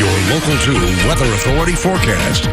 your Local 2 Weather Authority forecast.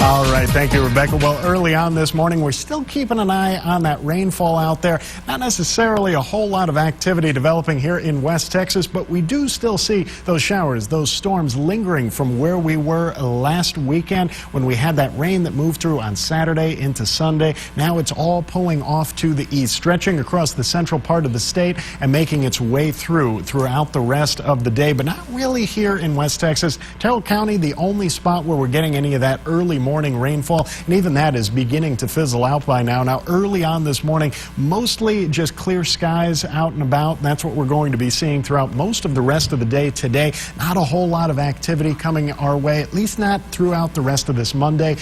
All right, thank you, Rebecca. Well, early on this morning, we're still keeping an eye on that rainfall out there. Not necessarily a whole lot of activity developing here in West Texas, but we do still see those showers, those storms lingering from where we were last weekend when we had that rain that moved through on Saturday into Sunday. Now it's all pulling off to the east, stretching across the central part of the state and making its way throughout the rest of the day, but not really here in West Texas. Terrell County, the only spot where we're getting any of that early morning rainfall, and even that is beginning to fizzle out by now. Now, early on this morning, mostly just clear skies out and about. That's what we're going to be seeing throughout most of the rest of the day today. Not a whole lot of activity coming our way, at least not throughout the rest of this Monday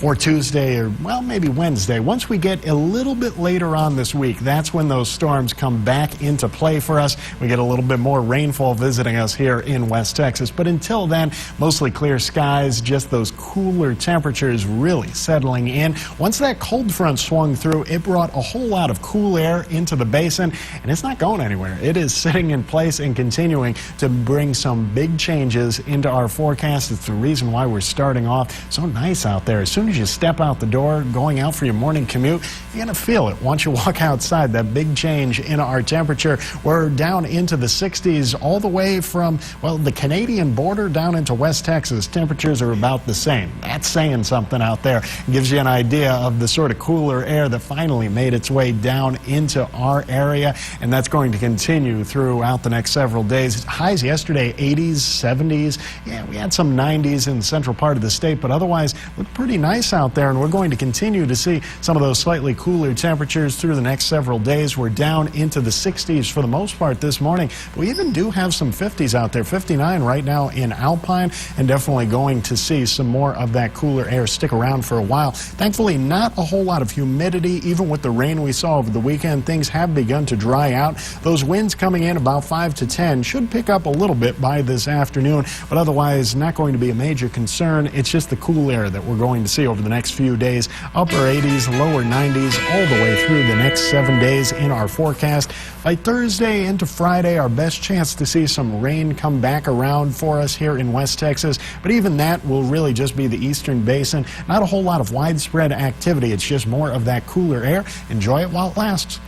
or Tuesday, or, well, maybe Wednesday. Once we get a little bit later on this week, that's when those storms come back into play for us. We get a little bit more rainfall visiting us here in West Texas. But until then, mostly clear skies, just those cooler temperatures really settling in. Once that cold front swung through, it brought a whole lot of cool air into the basin, and it's not going anywhere. It is sitting in place and continuing to bring some big changes into our forecast. It's the reason why we're starting off so nice out there. As soon as you step out the door, going out for your morning commute, you're going to feel it once you walk outside, that big change in our temperature. We're down into the 60s all the way from, well, the Canadian border down into West Texas. Temperatures are about the same. That's saying something out there. It gives you an idea of the sort of cooler air that finally made its way down into our area, and that's going to continue throughout the next several days. Highs yesterday, 80s, 70s. Yeah, we had some 90s in the central part of the state, but otherwise looked pretty nice out there, and we're going to continue to see some of those slightly cooler temperatures through the next several days. We're down into the 60s for the most part this morning. We even do have some 50s out there, 59 right now in Alpine, and definitely going to see some more of that cooler air stick around for a while. Thankfully, not a whole lot of humidity. Even with the rain we saw over the weekend, things have begun to dry out. Those winds coming in about 5 to 10 should pick up a little bit by this afternoon, but otherwise not going to be a major concern. It's just the cool air that we're going to see over the next few days. Upper 80s, lower 90s, all the way through the next 7 days in our forecast. By Thursday into Friday, our best chance to see some rain come back around for us here in West Texas, but even that will really just be the eastern basin. Not a whole lot of widespread activity. It's just more of that cooler air. Enjoy it while it lasts.